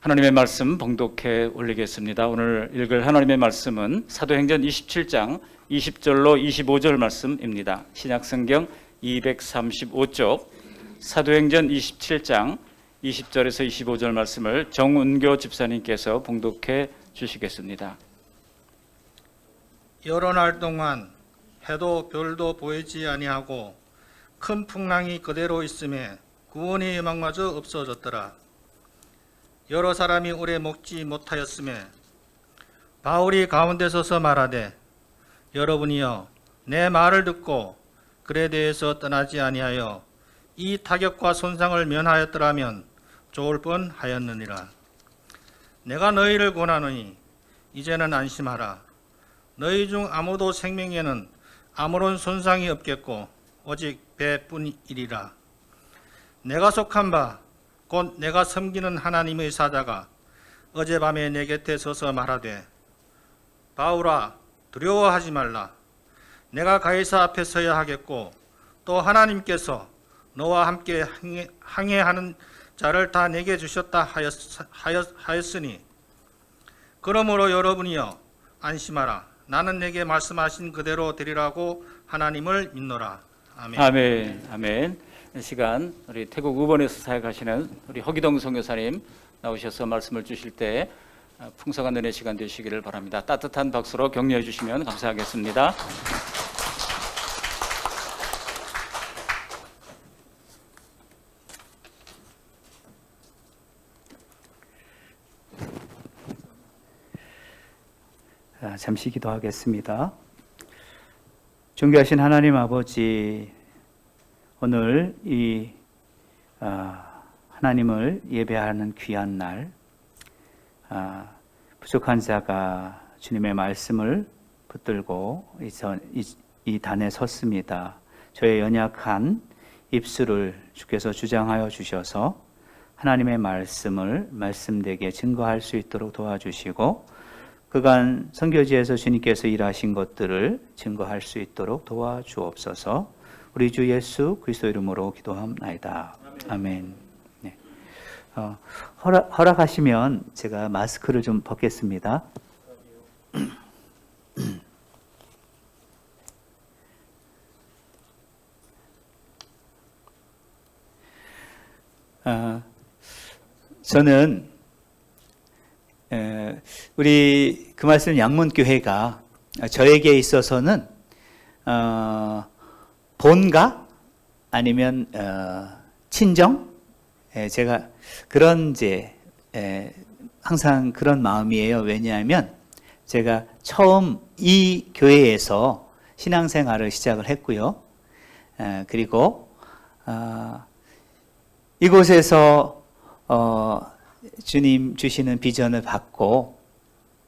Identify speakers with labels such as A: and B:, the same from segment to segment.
A: 하나님의 말씀 봉독해 올리겠습니다. 오늘 읽을 하나님의 말씀은 사도행전 27장 20절로 25절 말씀입니다. 신약성경 235쪽 사도행전 27장 20절에서 25절 말씀을 정운교 집사님께서 봉독해 주시겠습니다.
B: 여러 날 동안 해도 별도 보이지 아니하고 큰 풍랑이 그대로 있음에 구원의 희망마저 없어졌더라. 여러 사람이 오래 먹지 못하였음에 바울이 가운데 서서 말하되, 여러분이여 내 말을 듣고 글에 대해서 떠나지 아니하여 이 타격과 손상을 면하였더라면 좋을 뻔하였느니라. 내가 너희를 권하노니 이제는 안심하라. 너희 중 아무도 생명에는 아무런 손상이 없겠고 오직 배뿐이리라. 내가 속한 바 곧 내가 섬기는 하나님의 사자가 어젯밤에 내 곁에 서서 말하되, 바울아 두려워하지 말라. 내가 가이사 앞에 서야 하겠고 또 하나님께서 너와 함께 항해하는 자를 다 내게 주셨다 하였으니 그러므로 여러분이여 안심하라. 나는 내게 말씀하신 그대로 되리라고 하나님을 믿노라. 아멘.
A: 아멘. 아멘. 이 시간 우리 태국 우번에서 사역하시는 우리 허기동 선교사님 나오셔서 말씀을 주실 때 풍성한 은혜 시간 되시기를 바랍니다. 따뜻한 박수로 격려해 주시면 감사하겠습니다. 잠시 기도하겠습니다. 존귀하신 하나님 아버지, 오늘 이 하나님을 예배하는 귀한 날, 부족한 자가 주님의 말씀을 붙들고 이 단에 섰습니다. 저의 연약한 입술을 주께서 주장하여 주셔서 하나님의 말씀을 말씀되게 증거할 수 있도록 도와주시고, 그간 선교지에서 주님께서 일하신 것들을 증거할 수 있도록 도와주옵소서. 우리 주 예수 그리스도 이름으로 기도합나이다. 아멘. 네. 허락하시면 제가 마스크를 좀 벗겠습니다. 저는 우리 그 말씀 양문교회가 저에게 있어서는 본가 아니면 친정, 제가 그런 항상 그런 마음이에요. 왜냐하면 제가 처음 이 교회에서 신앙생활을 시작을 했고요. 그리고 이곳에서 주님 주시는 비전을 받고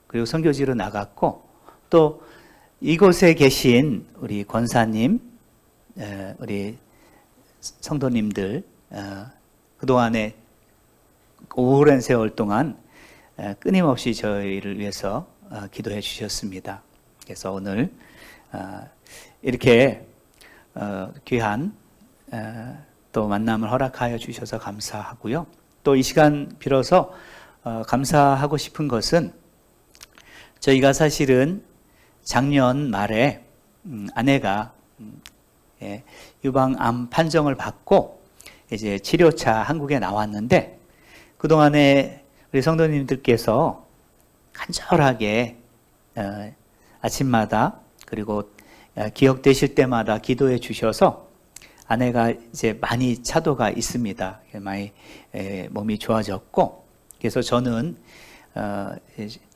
A: 그리고 선교지로 나갔고, 또 이곳에 계신 우리 권사님, 우리 성도님들 그동안에 오랜 세월 동안 끊임없이 저희를 위해서 기도해 주셨습니다. 그래서 오늘 이렇게 귀한 또 만남을 허락하여 주셔서 감사하고요. 또 이 시간 빌어서 감사하고 싶은 것은, 저희가 사실은 작년 말에 아내가 유방암 판정을 받고 이제 치료차 한국에 나왔는데, 그동안에 우리 성도님들께서 간절하게 아침마다 그리고 기억되실 때마다 기도해 주셔서 아내가 이제 많이 차도가 있습니다. 많이 몸이 좋아졌고, 그래서 저는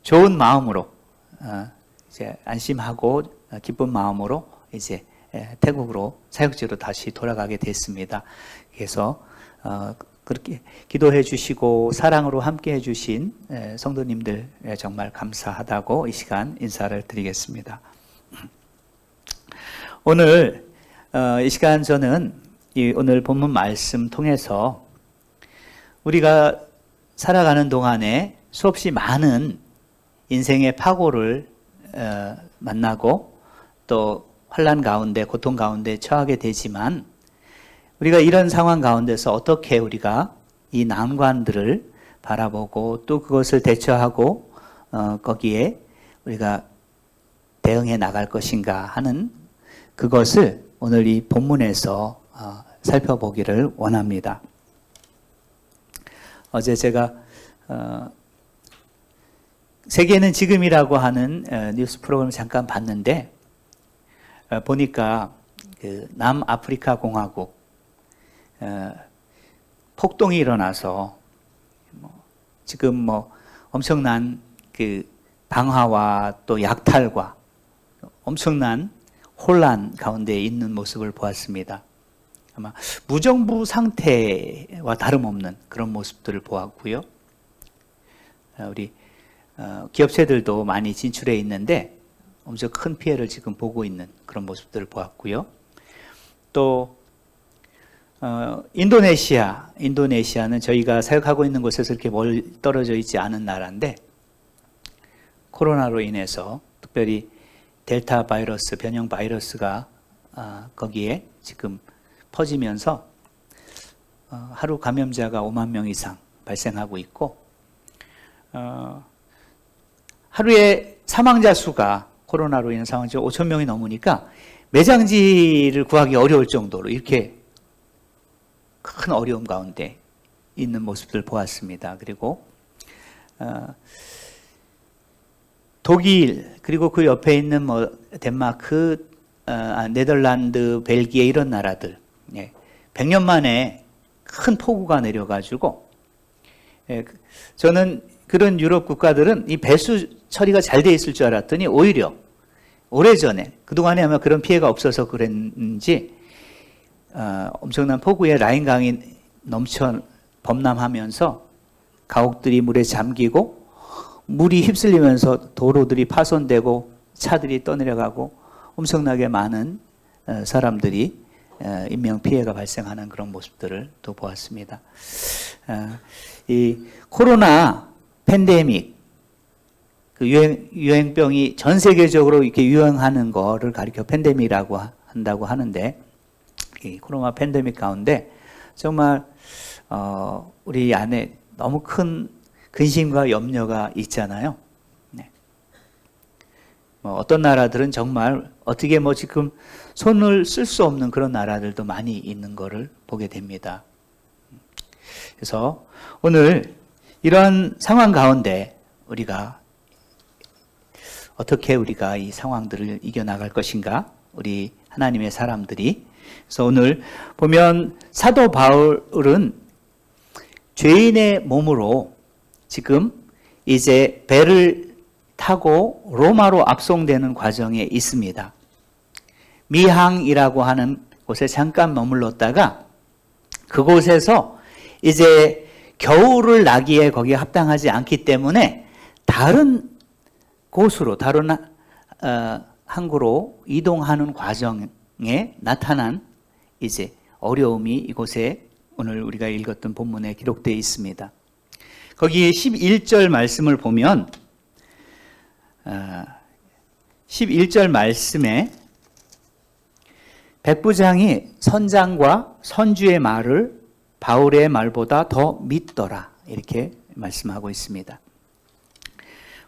A: 좋은 마음으로 이제 안심하고 기쁜 마음으로 이제 태국으로 사역지로 다시 돌아가게 됐습니다. 그래서 그렇게 기도해 주시고 사랑으로 함께 해주신 성도님들 정말 감사하다고 이 시간 인사를 드리겠습니다. 오늘 이 시간 저는 오늘 본문 말씀 통해서 우리가 살아가는 동안에 수없이 많은 인생의 파고를 만나고 또 환난 가운데 고통 가운데 처하게 되지만, 우리가 이런 상황 가운데서 어떻게 우리가 이 난관들을
C: 바라보고 또 그것을 대처하고 거기에 우리가 대응해 나갈 것인가 하는 그것을 오늘 이 본문에서 살펴보기를 원합니다. 어제 제가 세계는 지금이라고 하는 뉴스 프로그램을 잠깐 봤는데 보니까 그 남아프리카 공화국 폭동이 일어나서 지금 엄청난 그 방화와 또 약탈과 엄청난 혼란 가운데 있는 모습을 보았습니다. 아마 무정부 상태와 다름없는 그런 모습들을 보았고요. 우리 기업체들도 많이 진출해 있는데 엄청 큰 피해를 지금 보고 있는 그런 모습들을 보았고요. 또 인도네시아는 저희가 사역하고 있는 곳에서 이렇게 멀리 떨어져 있지 않은 나라인데 코로나로 인해서 특별히 델타 바이러스, 변형 바이러스가 거기에 지금 퍼지면서 하루 감염자가 5만 명 이상 발생하고 있고 하루에 사망자 수가 코로나로 인한 사망자 5천 명이 넘으니까 매장지를 구하기 어려울 정도로 이렇게 큰 어려움 가운데 있는 모습들 보았습니다. 그리고 독일 그리고 그 옆에 있는 덴마크, 네덜란드, 벨기에 이런 나라들 100년 만에 큰 폭우가 내려가지고 저는 그런 유럽 국가들은 이 배수 처리가 잘 돼 있을 줄 알았더니 오히려 오래전에 그동안에 아마 그런 피해가 없어서 그랬는지 엄청난 폭우에 라인강이 넘쳐 범람하면서 가옥들이 물에 잠기고 물이 휩쓸리면서 도로들이 파손되고 차들이 떠내려가고 엄청나게 많은 사람들이 인명피해가 발생하는 그런 모습들을 또 보았습니다. 이 코로나 팬데믹, 그 유행병이 전 세계적으로 이렇게 유행하는 거를 가리켜 팬데믹이라고 한다고 하는데 이 코로나 팬데믹 가운데 정말 우리 안에 너무 큰 근심과 염려가 있잖아요. 네. 어떤 나라들은 정말 어떻게 지금 손을 쓸 수 없는 그런 나라들도 많이 있는 것을 보게 됩니다. 그래서 오늘 이런 상황 가운데 우리가 어떻게 우리가 이 상황들을 이겨나갈 것인가? 우리 하나님의 사람들이. 그래서 오늘 보면 사도 바울은 죄인의 몸으로 지금 이제 배를 타고 로마로 압송되는 과정에 있습니다. 미항이라고 하는 곳에 잠깐 머물렀다가 그곳에서 이제 겨울을 나기에 거기에 합당하지 않기 때문에 다른 곳으로, 다른 항구로 이동하는 과정에 나타난 이제 어려움이 이곳에 오늘 우리가 읽었던 본문에 기록되어 있습니다. 거기에 11절 말씀을 보면 11절 말씀에 백부장이 선장과 선주의 말을 바울의 말보다 더 믿더라 이렇게 말씀하고 있습니다.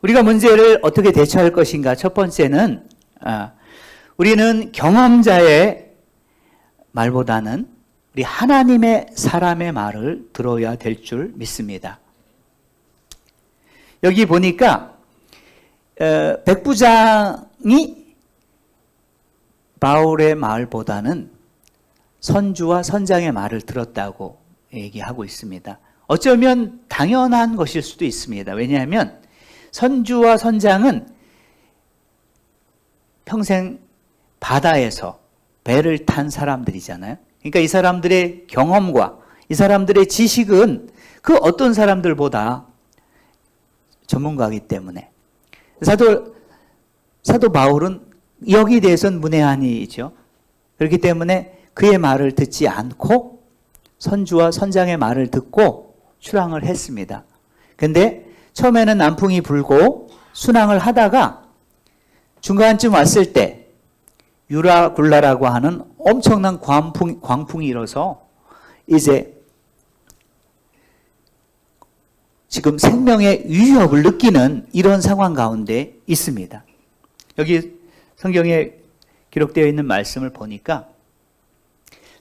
C: 우리가 문제를 어떻게 대처할 것인가? 첫 번째는 우리는 경험자의 말보다는 우리 하나님의 사람의 말을 들어야 될 줄 믿습니다. 여기 보니까 백부장이 바울의 말보다는 선주와 선장의 말을 들었다고 얘기하고 있습니다. 어쩌면 당연한 것일 수도 있습니다. 왜냐하면 선주와 선장은 평생 바다에서 배를 탄 사람들이잖아요. 그러니까 이 사람들의 경험과 이 사람들의 지식은 그 어떤 사람들보다 전문가이기 때문에 사도 바울은 여기에 대해서는 문외한이죠. 그렇기 때문에 그의 말을 듣지 않고 선주와 선장의 말을 듣고 출항을 했습니다. 근데 처음에는 남풍이 불고 순항을 하다가 중간쯤 왔을 때 유라굴라라고 하는 엄청난 광풍이 일어서 이제 지금 생명의 위협을 느끼는 이런 상황 가운데 있습니다. 여기 성경에 기록되어 있는 말씀을 보니까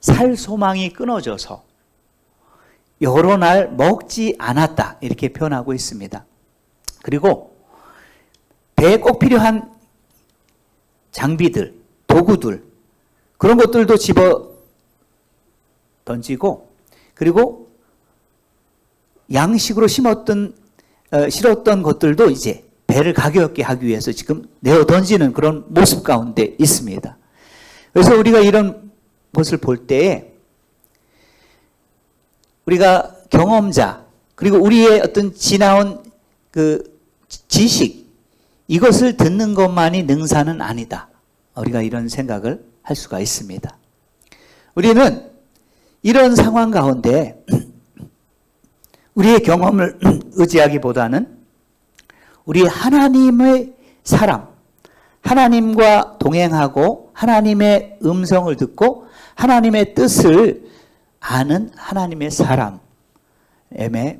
C: 살 소망이 끊어져서 여러 날 먹지 않았다 이렇게 표현하고 있습니다. 그리고 배에 꼭 필요한 장비들, 도구들 그런 것들도 집어 던지고 그리고 양식으로 실었던 것들도 이제 배를 가볍게 하기 위해서 지금 내어 던지는 그런 모습 가운데 있습니다. 그래서 우리가 이런 것을 볼 때에 우리가 경험자 그리고 우리의 어떤 지나온 그 지식 이것을 듣는 것만이 능사는 아니다. 우리가 이런 생각을 할 수가 있습니다. 우리는 이런 상황 가운데 우리의 경험을 의지하기보다는 우리 하나님의 사람, 하나님과 동행하고 하나님의 음성을 듣고 하나님의 뜻을 아는 하나님의 사람의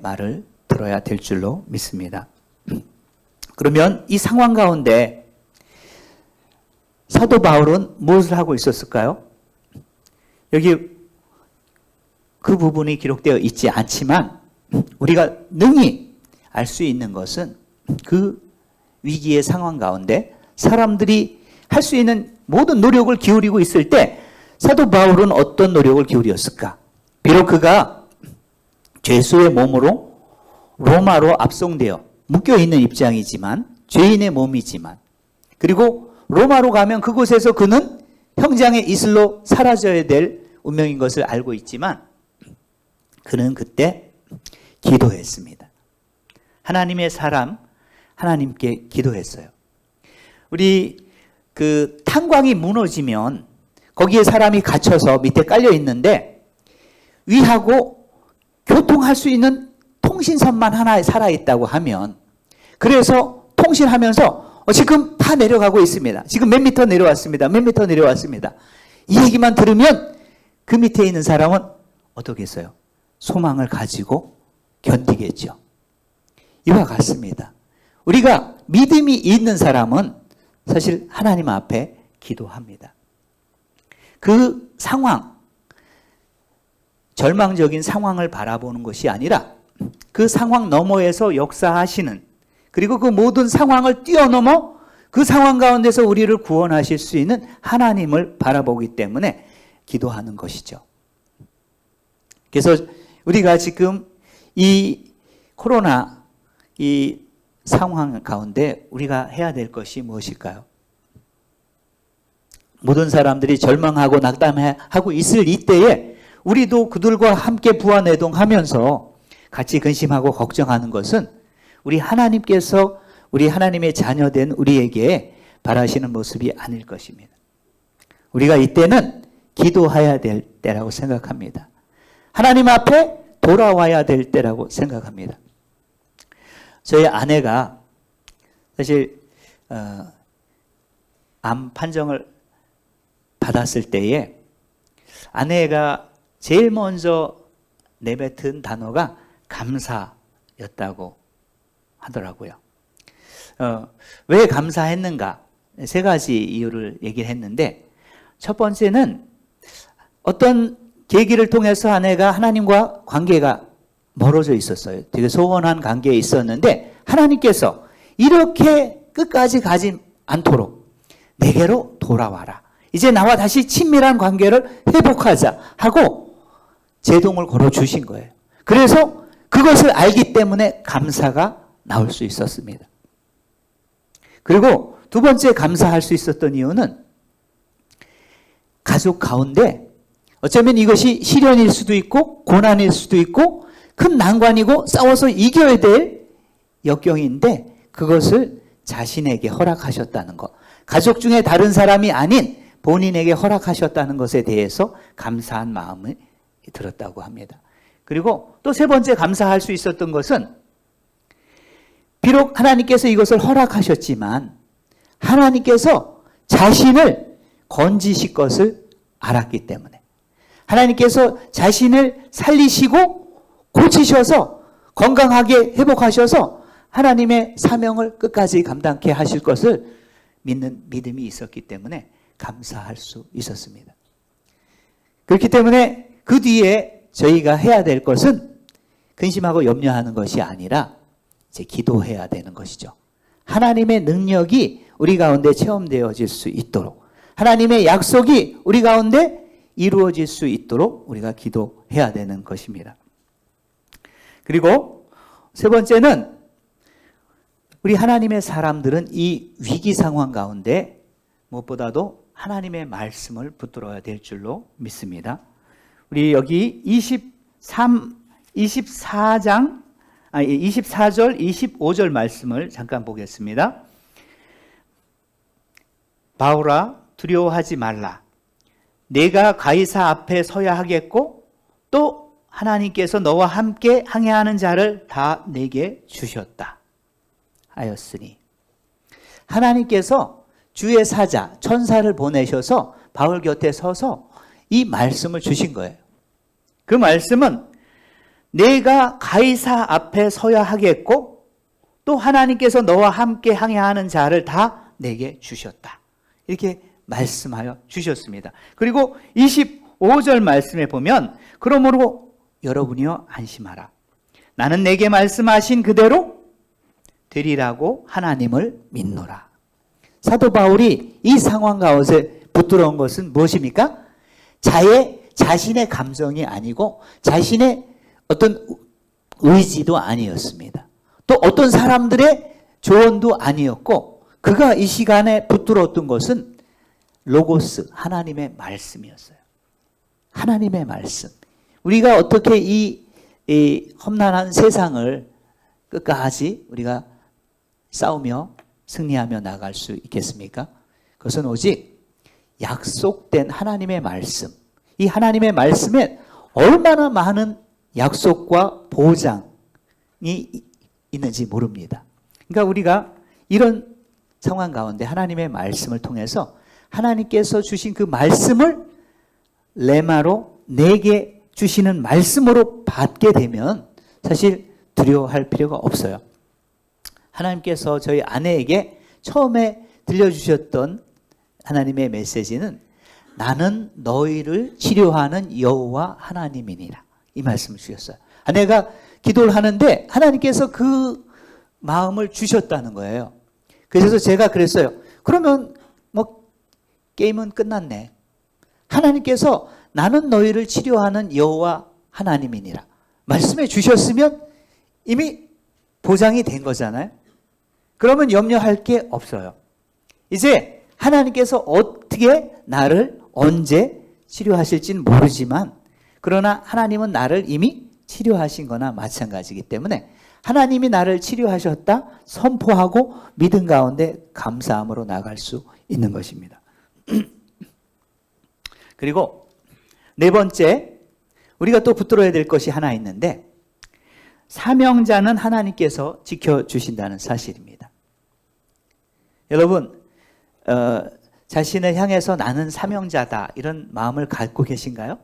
C: 말을 들어야 될 줄로 믿습니다. 그러면 이 상황 가운데 사도 바울은 무엇을 하고 있었을까요? 여기 그 부분이 기록되어 있지 않지만 우리가 능히 알 수 있는 것은 그 위기의 상황 가운데 사람들이 할 수 있는 모든 노력을 기울이고 있을 때 사도 바울은 어떤 노력을 기울였을까? 비록 그가 죄수의 몸으로 로마로 압송되어 묶여있는 입장이지만 죄인의 몸이지만 그리고 로마로 가면 그곳에서 그는 형장의 이슬로 사라져야 될 운명인 것을 알고 있지만 그는 그때 기도했습니다. 하나님의 사람 하나님께 기도했어요. 우리 그 탄광이 무너지면 거기에 사람이 갇혀서 밑에 깔려 있는데 위하고 교통할 수 있는 통신선만 하나 살아있다고 하면 그래서 통신하면서 지금 다 내려가고 있습니다. 지금 몇 미터 내려왔습니다. 몇 미터 내려왔습니다. 이 얘기만 들으면 그 밑에 있는 사람은 어떻겠어요? 소망을 가지고 견디겠죠. 이와 같습니다. 우리가 믿음이 있는 사람은 사실 하나님 앞에 기도합니다. 그 상황, 절망적인 상황을 바라보는 것이 아니라 그 상황 너머에서 역사하시는 그리고 그 모든 상황을 뛰어넘어 그 상황 가운데서 우리를 구원하실 수 있는 하나님을 바라보기 때문에 기도하는 것이죠. 그래서 우리가 지금 이 코로나 이 상황 가운데 우리가 해야 될 것이 무엇일까요? 모든 사람들이 절망하고 낙담하고 있을 이때에 우리도 그들과 함께 부안해동하면서 같이 근심하고 걱정하는 것은 우리 하나님께서 우리 하나님의 자녀된 우리에게 바라시는 모습이 아닐 것입니다. 우리가 이때는 기도해야 될 때라고 생각합니다. 하나님 앞에 돌아와야 될 때라고 생각합니다. 저희 아내가 사실 암 판정을 받았을 때에 아내가 제일 먼저 내뱉은 단어가 감사였다고 하더라고요. 왜 감사했는가? 세 가지 이유를 얘기를 했는데 첫 번째는 어떤 계기를 통해서 아내가 하나님과 관계가 멀어져 있었어요. 되게 소원한 관계에 있었는데 하나님께서 이렇게 끝까지 가지 않도록 내게로 돌아와라. 이제 나와 다시 친밀한 관계를 회복하자 하고 제동을 걸어주신 거예요. 그래서 그것을 알기 때문에 감사가 나올 수 있었습니다. 그리고 두 번째 감사할 수 있었던 이유는 가족 가운데 어쩌면 이것이 시련일 수도 있고 고난일 수도 있고 큰 난관이고 싸워서 이겨야 될 역경인데 그것을 자신에게 허락하셨다는 것. 가족 중에 다른 사람이 아닌 본인에게 허락하셨다는 것에 대해서 감사한 마음이 들었다고 합니다. 그리고 또 세 번째 감사할 수 있었던 것은 비록 하나님께서 이것을 허락하셨지만 하나님께서 자신을 건지실 것을 알았기 때문에 하나님께서 자신을 살리시고 고치셔서 건강하게 회복하셔서 하나님의 사명을 끝까지 감당케 하실 것을 믿는 믿음이 있었기 때문에 감사할 수 있었습니다. 그렇기 때문에 그 뒤에 저희가 해야 될 것은 근심하고 염려하는 것이 아니라 이제 기도해야 되는 것이죠. 하나님의 능력이 우리 가운데 체험되어질 수 있도록, 하나님의 약속이 우리 가운데 이루어질 수 있도록 우리가 기도해야 되는 것입니다. 그리고 세 번째는 우리 하나님의 사람들은 이 위기 상황 가운데 무엇보다도 하나님의 말씀을 붙들어야 될 줄로 믿습니다. 우리 여기 24절, 25절 말씀을 잠깐 보겠습니다. 바울아, 두려워하지 말라. 내가 가이사 앞에 서야 하겠고 또 하나님께서 너와 함께 항해하는 자를 다 내게 주셨다 하였으니, 하나님께서 주의 사자 천사를 보내셔서 바울 곁에 서서 이 말씀을 주신 거예요. 그 말씀은 내가 가이사 앞에 서야 하겠고 또 하나님께서 너와 함께 항해하는 자를 다 내게 주셨다, 이렇게 말씀하여 주셨습니다. 그리고 25절 말씀에 보면 그러므로 여러분이여 안심하라. 나는 내게 말씀하신 그대로 되리라고 하나님을 믿노라. 사도 바울이 이 상황 가운데 붙들어온 것은 무엇입니까? 자신의 감정이 아니고 자신의 어떤 의지도 아니었습니다. 또 어떤 사람들의 조언도 아니었고, 그가 이 시간에 붙들었던 것은 로고스, 하나님의 말씀이었어요. 하나님의 말씀. 우리가 어떻게 이 험난한 세상을 끝까지 우리가 싸우며 승리하며 나갈 수 있겠습니까? 그것은 오직 약속된 하나님의 말씀, 이 하나님의 말씀에 얼마나 많은 약속과 보장이 있는지 모릅니다. 그러니까 우리가 이런 상황 가운데 하나님의 말씀을 통해서 하나님께서 주신 그 말씀을 레마로 내게 주시는 말씀으로 받게 되면 사실 두려워할 필요가 없어요. 하나님께서 저희 아내에게 처음에 들려주셨던 하나님의 메시지는 나는 너희를 치료하는 여호와 하나님이니라, 이 말씀을 주셨어요. 아내가 기도를 하는데 하나님께서 그 마음을 주셨다는 거예요. 그래서 제가 그랬어요. 그러면 뭐 게임은 끝났네. 하나님께서 나는 너희를 치료하는 여호와 하나님이니라 말씀해 주셨으면 이미 보장이 된 거잖아요. 그러면 염려할 게 없어요. 이제 하나님께서 어떻게 나를 언제 치료하실지는 모르지만, 그러나 하나님은 나를 이미 치료하신 거나 마찬가지이기 때문에 하나님이 나를 치료하셨다 선포하고 믿음 가운데 감사함으로 나갈 수 있는 것입니다. 그리고 네 번째, 우리가 또 붙들어야 될 것이 하나 있는데, 사명자는 하나님께서 지켜주신다는 사실입니다. 여러분, 자신을 향해서 나는 사명자다 이런 마음을 갖고 계신가요?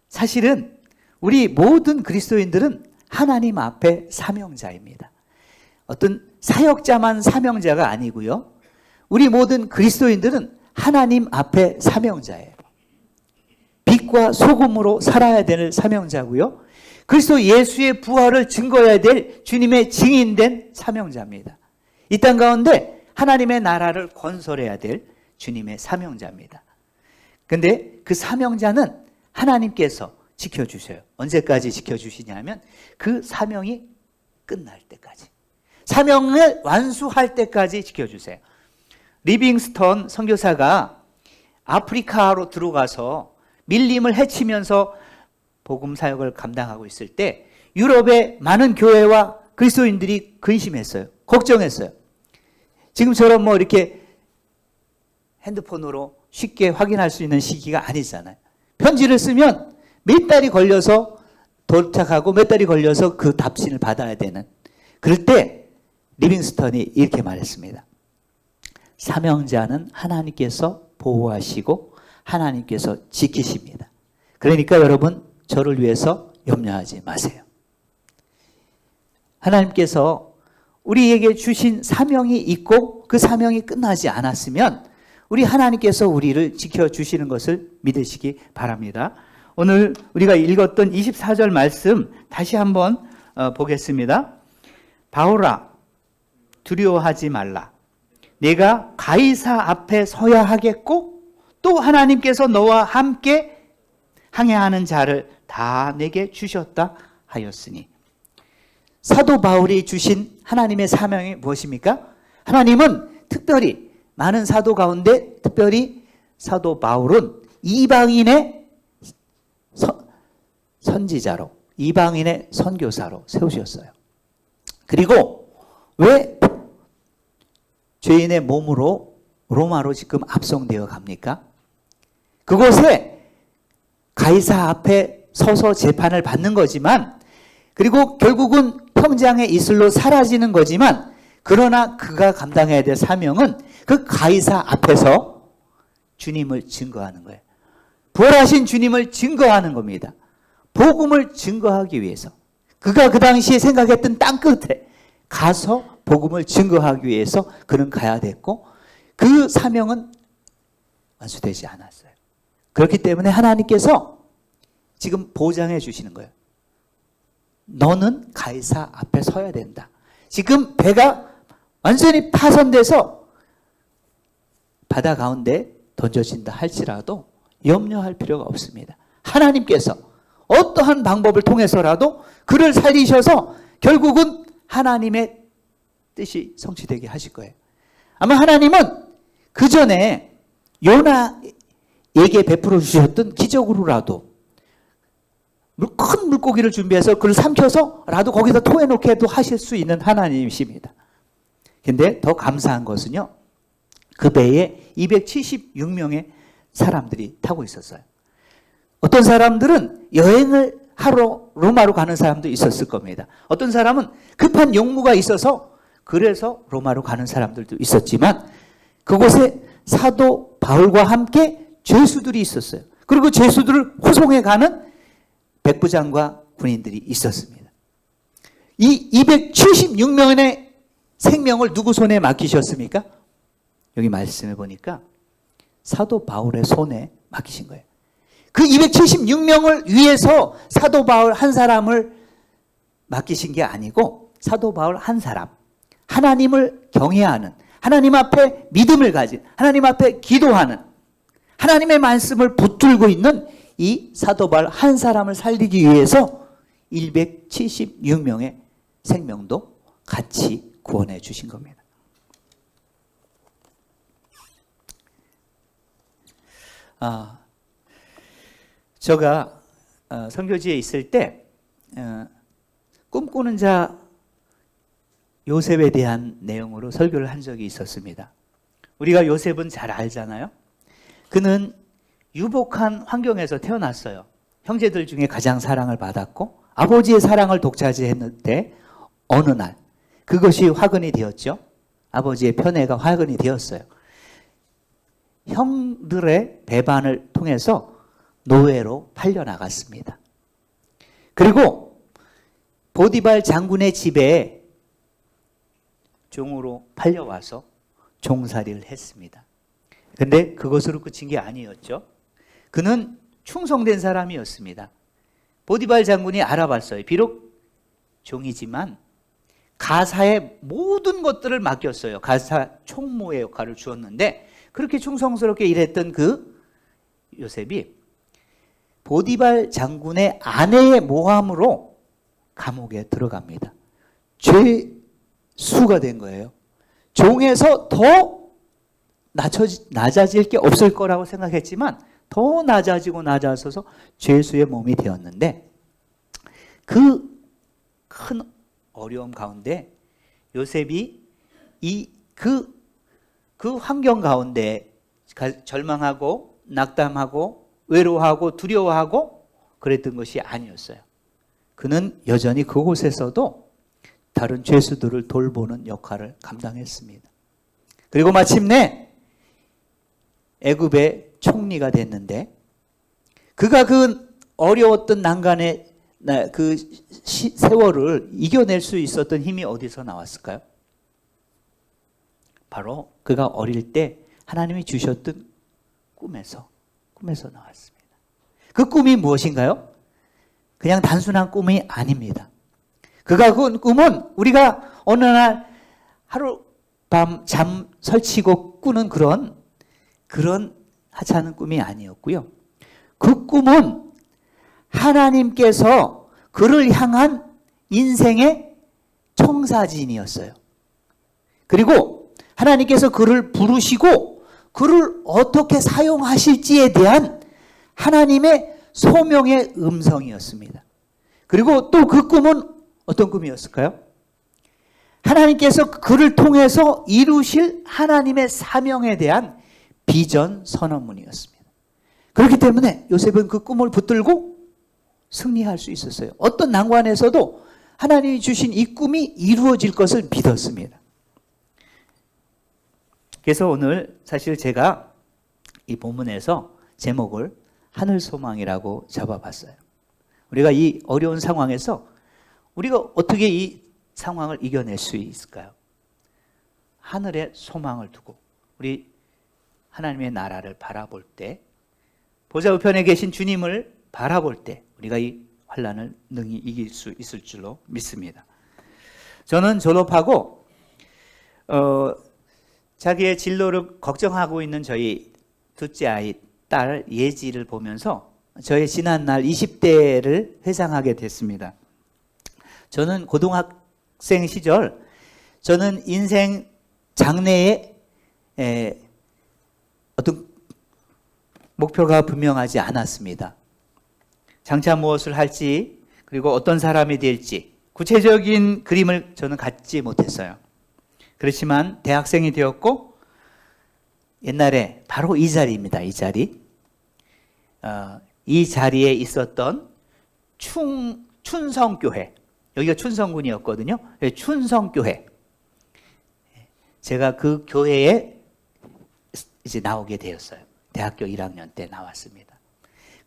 C: 사실은 우리 모든 그리스도인들은 하나님 앞에 사명자입니다. 어떤 사역자만 사명자가 아니고요. 우리 모든 그리스도인들은 하나님 앞에 사명자예요. 빛과 소금으로 살아야 되는 사명자고요. 그리스도 예수의 부활을 증거해야 될 주님의 증인된 사명자입니다. 이 땅 가운데 하나님의 나라를 건설해야 될 주님의 사명자입니다. 그런데 그 사명자는 하나님께서 지켜주셔요. 언제까지 지켜주시냐면 그 사명이 끝날 때까지, 사명을 완수할 때까지 지켜주세요. 리빙스턴 선교사가 아프리카로 들어가서 밀림을 헤치면서 복음 사역을 감당하고 있을 때 유럽의 많은 교회와 그리스도인들이 근심했어요. 걱정했어요. 지금처럼 뭐 이렇게 핸드폰으로 쉽게 확인할 수 있는 시기가 아니잖아요. 편지를 쓰면 몇 달이 걸려서 도착하고 몇 달이 걸려서 그 답신을 받아야 되는, 그럴 때 리빙스턴이 이렇게 말했습니다. 사명자는 하나님께서 보호하시고 하나님께서 지키십니다. 그러니까 여러분, 저를 위해서 염려하지 마세요. 하나님께서 우리에게 주신 사명이 있고 그 사명이 끝나지 않았으면 우리 하나님께서 우리를 지켜주시는 것을 믿으시기 바랍니다. 오늘 우리가 읽었던 24절 말씀 다시 한번 보겠습니다. 바울아, 두려워하지 말라. 내가 가이사 앞에 서야 하겠고 또 하나님께서 너와 함께 항해하는 자를 다 내게 주셨다 하였으니. 사도 바울이 주신 하나님의 사명이 무엇입니까? 하나님은 특별히 많은 사도 가운데 특별히 사도 바울은 이방인의 선지자로, 이방인의 선교사로 세우셨어요. 그리고 왜 죄인의 몸으로 로마로 지금 압송되어 갑니까? 그곳에 가이사 앞에 서서 재판을 받는 거지만, 그리고 결국은 평장의 이슬로 사라지는 거지만, 그러나 그가 감당해야 될 사명은 그 가이사 앞에서 주님을 증거하는 거예요. 부활하신 주님을 증거하는 겁니다. 복음을 증거하기 위해서 그가 그 당시에 생각했던 땅 끝에 가서 복음을 증거하기 위해서 그는 가야 됐고, 그 사명은 완수되지 않았어요. 그렇기 때문에 하나님께서 지금 보장해 주시는 거예요. 너는 가이사 앞에 서야 된다. 지금 배가 완전히 파손돼서 바다 가운데 던져진다 할지라도 염려할 필요가 없습니다. 하나님께서 어떠한 방법을 통해서라도 그를 살리셔서 결국은 하나님의 뜻이 성취되게 하실 거예요. 아마 하나님은 그 전에 요나에게 베풀어 주셨던 기적으로라도 큰 물고기를 준비해서 그를 삼켜서라도 거기다 토해놓게도 하실 수 있는 하나님이십니다. 근데 더 감사한 것은요, 그 배에 276명의 사람들이 타고 있었어요. 어떤 사람들은 여행을 하러 로마로 가는 사람도 있었을 겁니다. 어떤 사람은 급한 용무가 있어서 그래서 로마로 가는 사람들도 있었지만, 그곳에 사도 바울과 함께 죄수들이 있었어요. 그리고 죄수들을 호송해 가는 백부장과 군인들이 있었습니다. 이 276명의 생명을 누구 손에 맡기셨습니까? 여기 말씀해 보니까 사도 바울의 손에 맡기신 거예요. 그 276명을 위해서 사도 바울 한 사람을 맡기신 게 아니고, 사도 바울 한 사람, 하나님을 경외하는, 하나님 앞에 믿음을 가진, 하나님 앞에 기도하는, 하나님의 말씀을 붙들고 있는 이 사도 바울 한 사람을 살리기 위해서 276명의 생명도 같이 구원해 주신 겁니다. 제가 선교지에 있을 때 꿈꾸는 자 요셉에 대한 내용으로 설교를 한 적이 있었습니다. 우리가 요셉은 잘 알잖아요. 그는 유복한 환경에서 태어났어요. 형제들 중에 가장 사랑을 받았고 아버지의 사랑을 독차지했는데 어느 날 그것이 화근이 되었죠. 아버지의 편애가 화근이 되었어요. 형들의 배반을 통해서 노예로 팔려나갔습니다. 그리고 보디발 장군의 집에 종으로 팔려와서 종살이를 했습니다. 근데 그것으로 끝인 게 아니었죠. 그는 충성된 사람이었습니다. 보디발 장군이 알아봤어요. 비록 종이지만 가사의 모든 것들을 맡겼어요. 가사 총무의 역할을 주었는데, 그렇게 충성스럽게 일했던 그 요셉이 보디발 장군의 아내의 모함으로 감옥에 들어갑니다. 죄수가 된 거예요. 종에서 더 낮아질 게 없을 거라고 생각했지만 더 낮아지고 낮아져서 죄수의 몸이 되었는데, 그 큰 어려움 가운데 요셉이 그 환경 가운데 절망하고 낙담하고 외로워하고 두려워하고 그랬던 것이 아니었어요. 그는 여전히 그곳에서도 다른 죄수들을 돌보는 역할을 감당했습니다. 그리고 마침내 애굽의 총리가 됐는데, 그가 그 어려웠던 난간에 그 세월을 이겨낼 수 있었던 힘이 어디서 나왔을까요? 바로 그가 어릴 때 하나님이 주셨던 꿈에서 나왔습니다. 그 꿈이 무엇인가요? 그냥 단순한 꿈이 아닙니다. 그가 꾼 꿈은 우리가 어느 날 하룻밤 잠 설치고 꾸는 그런 하찮은 꿈이 아니었고요. 그 꿈은 하나님께서 그를 향한 인생의 청사진이었어요. 그리고 하나님께서 그를 부르시고 그를 어떻게 사용하실지에 대한 하나님의 소명의 음성이었습니다. 그리고 또 그 꿈은 어떤 꿈이었을까요? 하나님께서 그를 통해서 이루실 하나님의 사명에 대한 비전 선언문이었습니다. 그렇기 때문에 요셉은 그 꿈을 붙들고 승리할 수 있었어요. 어떤 난관에서도 하나님이 주신 이 꿈이 이루어질 것을 믿었습니다. 그래서 오늘 사실 제가 이 본문에서 제목을 하늘소망이라고 잡아봤어요. 우리가 이 어려운 상황에서 우리가 어떻게 이 상황을 이겨낼 수 있을까요? 하늘에 소망을 두고 우리 하나님의 나라를 바라볼 때, 보좌 우편에 계신 주님을 바라볼 때 우리가 이 환난을 능히 이길 수 있을 줄로 믿습니다. 저는 졸업하고 자기의 진로를 걱정하고 있는 저희 둘째 아이 딸 예지를 보면서 저의 지난날 20대를 회상하게 됐습니다. 저는 고등학생 시절 저는 인생 장래에 어떤 목표가 분명하지 않았습니다. 장차 무엇을 할지 그리고 어떤 사람이 될지 구체적인 그림을 저는 갖지 못했어요. 그렇지만 대학생이 되었고 옛날에 바로 이 자리입니다. 이 자리에 있었던 춘성교회, 여기가 춘성군이었거든요. 춘성교회, 제가 그 교회에 이제 나오게 되었어요. 대학교 1학년 때 나왔습니다.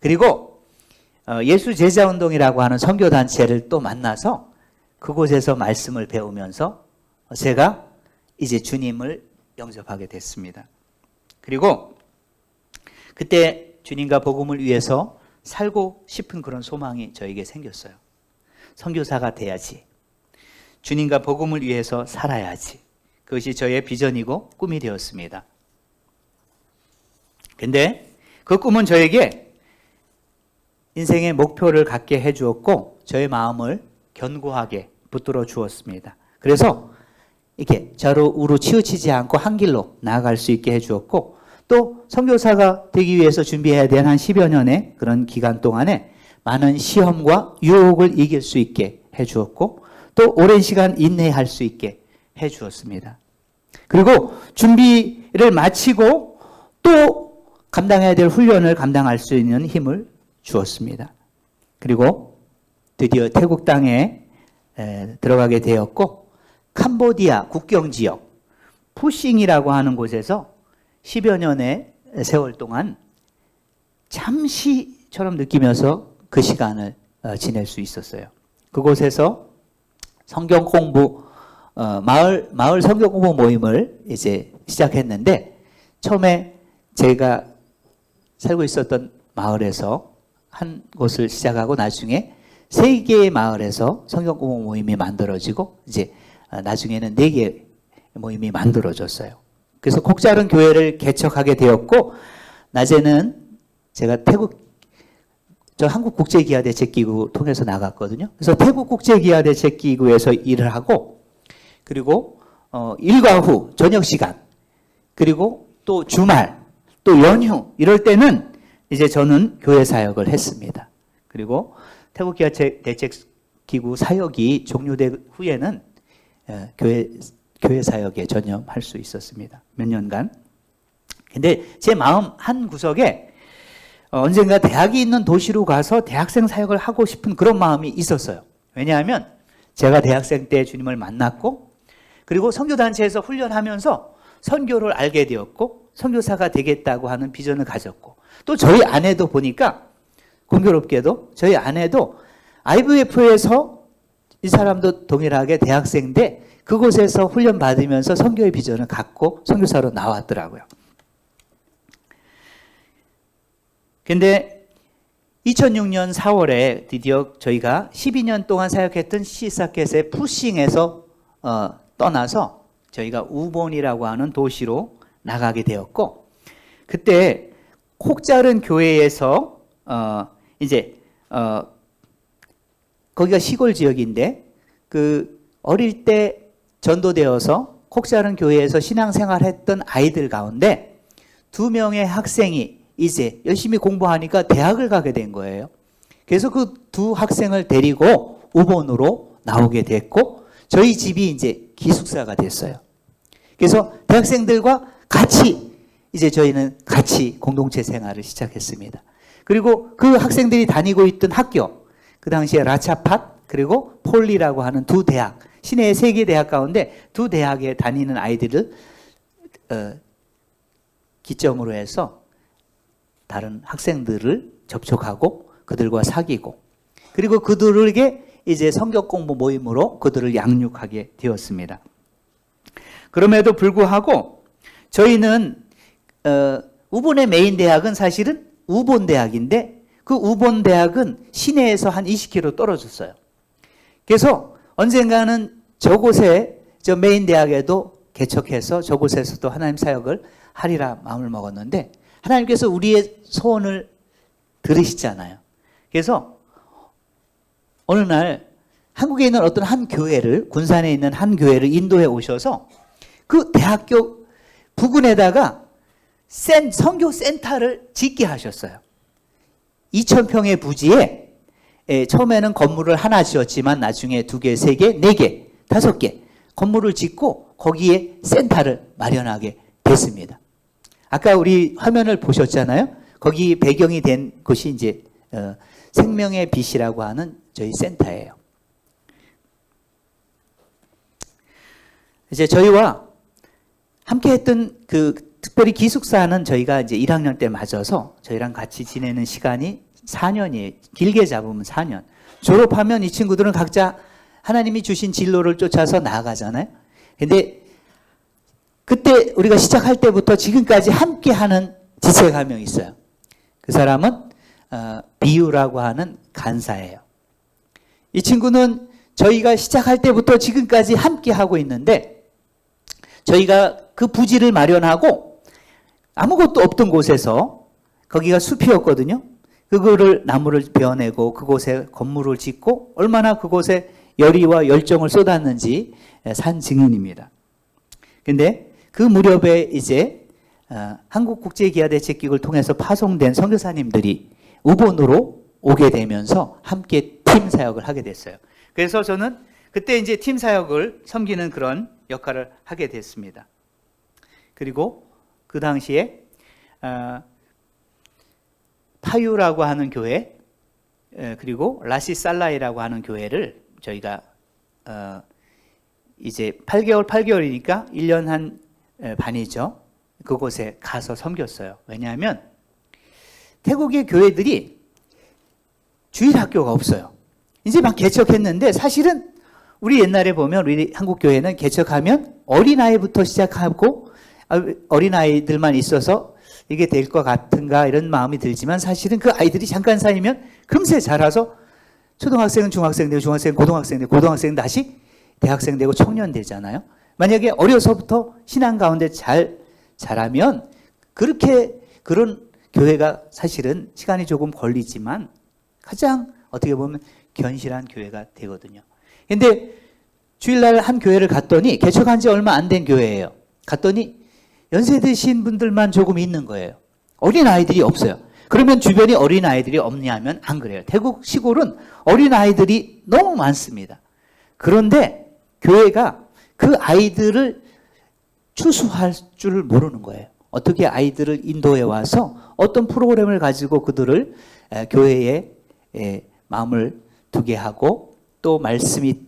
C: 그리고 예수제자운동이라고 하는 선교단체를 또 만나서 그곳에서 말씀을 배우면서 제가 이제 주님을 영접하게 됐습니다. 그리고 그때 주님과 복음을 위해서 살고 싶은 그런 소망이 저에게 생겼어요. 선교사가 돼야지. 주님과 복음을 위해서 살아야지. 그것이 저의 비전이고 꿈이 되었습니다. 근데 그 꿈은 저에게 인생의 목표를 갖게 해주었고 저의 마음을 견고하게 붙들어 주었습니다. 그래서 이렇게 좌로 우로 치우치지 않고 한 길로 나아갈 수 있게 해주었고 또 선교사가 되기 위해서 준비해야 될 한 10여 년의 그런 기간 동안에 많은 시험과 유혹을 이길 수 있게 해주었고 또 오랜 시간 인내할 수 있게 해주었습니다. 그리고 준비를 마치고 또 감당해야 될 훈련을 감당할 수 있는 힘을 주었습니다. 그리고 드디어 태국 땅에 들어가게 되었고 캄보디아 국경 지역 푸싱이라고 하는 곳에서 10여 년의 세월 동안 잠시처럼 느끼면서 그 시간을 지낼 수 있었어요. 그곳에서 성경 공부 마을 성경 공부 모임을 이제 시작했는데 처음에 제가 살고 있었던 마을에서 한 곳을 시작하고 나중에 3개의 마을에서 성경 공부 모임이 만들어지고 이제 나중에는 4개 모임이 만들어졌어요. 그래서 곡자른 교회를 개척하게 되었고 낮에는 제가 저 한국국제기아대책기구 통해서 나갔거든요. 그래서 태국국제기아대책기구에서 일을 하고 그리고 일과 후 저녁 시간 그리고 또 주말 또 연휴 이럴 때는 이제 저는 교회 사역을 했습니다. 그리고 태국기아대책기구 사역이 종료된 후에는 교회 사역에 전념할 수 있었습니다. 몇 년간. 근데 제 마음 한 구석에 언젠가 대학이 있는 도시로 가서 대학생 사역을 하고 싶은 그런 마음이 있었어요. 왜냐하면 제가 대학생 때 주님을 만났고 그리고 선교단체에서 훈련하면서 선교를 알게 되었고 선교사가 되겠다고 하는 비전을 가졌고 또 저희 아내도 보니까 공교롭게도 저희 아내도 IVF에서 이 사람도 동일하게 대학생인데 그곳에서 훈련 받으면서 선교의 비전을 갖고 선교사로 나왔더라고요. 근데 2006년 4월에 드디어 저희가 12년 동안 사역했던 시사켓의 푸싱에서 떠나서 저희가 우본이라고 하는 도시로 나가게 되었고, 그때 콕자른 교회에서 거기가 시골 지역인데 그 어릴 때 전도되어서 콕자른 교회에서 신앙생활했던 아이들 가운데 2명의 학생이 이제 열심히 공부하니까 대학을 가게 된 거예요. 그래서 그 두 학생을 데리고 우본으로 나오게 됐고, 저희 집이 이제 기숙사가 됐어요. 그래서 대학생들과 같이 이제 저희는 같이 공동체 생활을 시작했습니다. 그리고 그 학생들이 다니고 있던 학교, 그 당시에 라차팟 그리고 폴리라고 하는 두 대학, 시내의 3개 대학 가운데 두 대학에 다니는 아이들을 기점으로 해서 다른 학생들을 접촉하고 그들과 사귀고, 그리고 그들에게 이제 성경 공부 모임으로 그들을 양육하게 되었습니다. 그럼에도 불구하고 저희는 우본의 메인 대학은 사실은 우본 대학인데 그 우본 대학은 시내에서 한 20km 떨어졌어요. 그래서 언젠가는 저곳에 저 메인 대학에도 개척해서 저곳에서도 하나님 사역을 하리라 마음을 먹었는데, 하나님께서 우리의 소원을 들으시잖아요. 그래서 어느 날 한국에 있는 어떤 한 교회를, 군산에 있는 한 교회를 인도해 오셔서 그 대학교 부근에다가 선교 센터를 짓게 하셨어요. 2,000평의 부지에 처음에는 건물을 하나 지었지만 나중에 2개, 3개, 4개, 5개 건물을 짓고 거기에 센터를 마련하게 됐습니다. 아까 우리 화면을 보셨잖아요. 거기 배경이 된 곳이 이제 생명의 빛이라고 하는 저희 센터예요. 이제 저희와 함께 했던 특별히 기숙사는 저희가 이제 1학년 때 맞아서 저희랑 같이 지내는 시간이 4년이에요. 길게 잡으면 4년. 졸업하면 이 친구들은 각자 하나님이 주신 진로를 쫓아서 나아가잖아요. 근데 그때 우리가 시작할 때부터 지금까지 함께 하는 지체가 한 명 있어요. 그 사람은 비유라고 하는 간사예요. 이 친구는 저희가 시작할 때부터 지금까지 함께 하고 있는데, 저희가 그 부지를 마련하고 아무것도 없던 곳에서, 거기가 숲이었거든요. 그거를 나무를 베어내고 그곳에 건물을 짓고 얼마나 그곳에 열의와 열정을 쏟았는지 산 증인입니다. 근데 그 무렵에 이제 한국국제기아대책기구를 통해서 파송된 선교사님들이 우본으로 오게 되면서 함께 팀 사역을 하게 됐어요. 그래서 저는 그때 이제 팀 사역을 섬기는 그런 역할을 하게 됐습니다. 그리고 그 당시에 파유라고 하는 교회, 그리고 라시살라이라고 하는 교회를 저희가 이제 8개월이니까 1년 한 반이죠. 그곳에 가서 섬겼어요. 왜냐하면 태국의 교회들이 주일 학교가 없어요. 이제 막 개척했는데, 사실은 우리 옛날에 보면 우리 한국 교회는 개척하면 어린아이부터 시작하고 어린아이들만 있어서 이게 될 것 같은가 이런 마음이 들지만, 사실은 그 아이들이 잠깐 사이면 금세 자라서 초등학생은 중학생 되고 중학생은 고등학생 되고 고등학생은 다시 대학생 되고 청년 되잖아요. 만약에 어려서부터 신앙 가운데 잘 자라면 그런 교회가 사실은 시간이 조금 걸리지만 가장 어떻게 보면 견실한 교회가 되거든요. 근데 주일날 한 교회를 갔더니, 개척한 지 얼마 안 된 교회예요. 갔더니 연세 드신 분들만 조금 있는 거예요. 어린아이들이 없어요. 그러면 주변에 어린아이들이 없냐면 안 그래요. 태국 시골은 어린아이들이 너무 많습니다. 그런데 교회가 그 아이들을 추수할 줄 모르는 거예요. 어떻게 아이들을 인도해 와서 어떤 프로그램을 가지고 그들을 교회에 마음을 두게 하고, 또 말씀이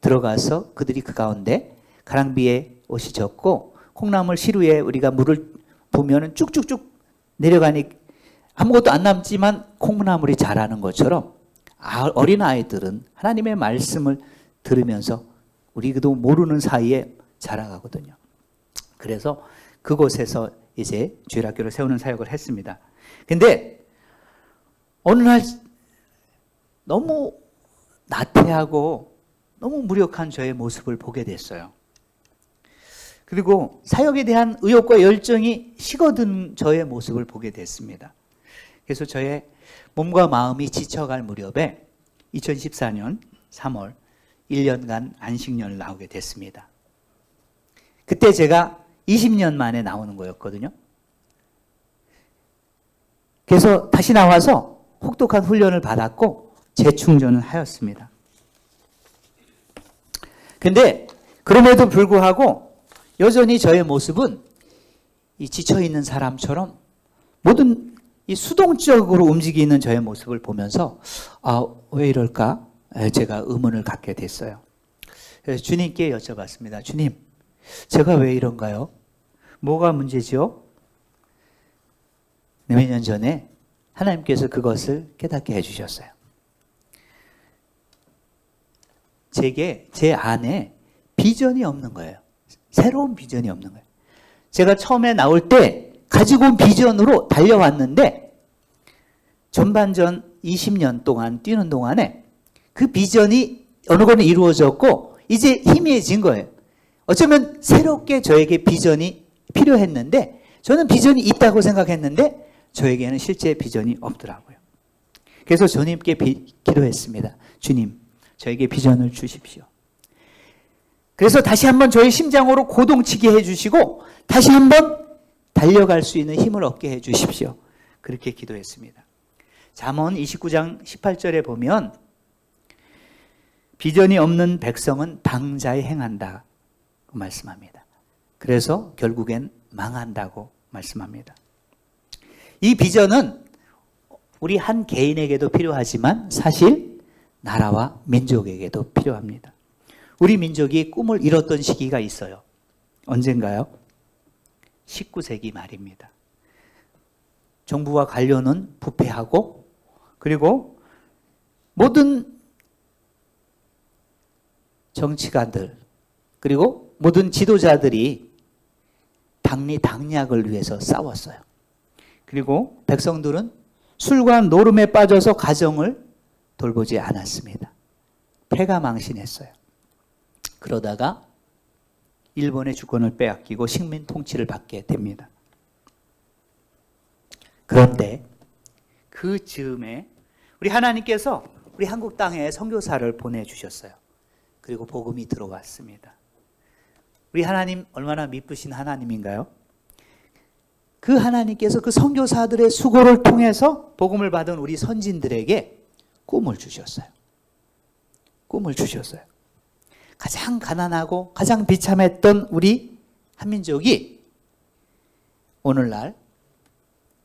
C: 들어가서 그들이 그 가운데 가랑비에 옷이 젖고 콩나물 시루에 우리가 물을 부으면 쭉쭉쭉 내려가니 아무것도 안 남지만 콩나물이 자라는 것처럼 어린아이들은 하나님의 말씀을 들으면서 우리도 모르는 사이에 자라가거든요. 그래서 그곳에서 이제 주일학교를 세우는 사역을 했습니다. 근데 어느 날 너무 나태하고 너무 무력한 저의 모습을 보게 됐어요. 그리고 사역에 대한 의욕과 열정이 식어든 저의 모습을 보게 됐습니다. 그래서 저의 몸과 마음이 지쳐갈 무렵에 2014년 3월 1년간 안식년을 나오게 됐습니다. 그때 제가 20년 만에 나오는 거였거든요. 그래서 다시 나와서 혹독한 훈련을 받았고 재충전을 하였습니다. 근데 그럼에도 불구하고 여전히 저의 모습은 이 지쳐있는 사람처럼 모든 이 수동적으로 움직이는 저의 모습을 보면서 왜 이럴까? 제가 의문을 갖게 됐어요. 그래서 주님께 여쭤봤습니다. 주님, 제가 왜 이런가요? 뭐가 문제지요? 몇 년 전에 하나님께서 그것을 깨닫게 해주셨어요. 제 안에 비전이 없는 거예요. 새로운 비전이 없는 거예요. 제가 처음에 나올 때 가지고 온 비전으로 달려왔는데 전반전 20년 동안 뛰는 동안에 그 비전이 어느 거는 이루어졌고 이제 희미해진 거예요. 어쩌면 새롭게 저에게 비전이 필요했는데 저는 비전이 있다고 생각했는데 저에게는 실제 비전이 없더라고요. 그래서 주님께 기도했습니다. 주님, 저에게 비전을 주십시오. 그래서 다시 한번 저의 심장으로 고동치게 해주시고 다시 한번 달려갈 수 있는 힘을 얻게 해주십시오. 그렇게 기도했습니다. 잠언 29장 18절에 보면 비전이 없는 백성은 방자에 행한다 말씀합니다. 그래서 결국엔 망한다고 말씀합니다. 이 비전은 우리 한 개인에게도 필요하지만 사실 나라와 민족에게도 필요합니다. 우리 민족이 꿈을 이뤘던 시기가 있어요. 언젠가요? 19세기 말입니다. 정부와 관료는 부패하고 그리고 모든 정치가들 그리고 모든 지도자들이 당리당략을 위해서 싸웠어요. 그리고 백성들은 술과 노름에 빠져서 가정을 돌보지 않았습니다. 패가 망신했어요. 그러다가 일본의 주권을 빼앗기고 식민 통치를 받게 됩니다. 그런데 그 즈음에 우리 하나님께서 우리 한국 땅에 선교사를 보내주셨어요. 그리고 복음이 들어왔습니다. 우리 하나님 얼마나 미쁘신 하나님인가요? 그 하나님께서 그 선교사들의 수고를 통해서 복음을 받은 우리 선진들에게 꿈을 주셨어요. 꿈을 주셨어요. 가장 가난하고 가장 비참했던 우리 한민족이 오늘날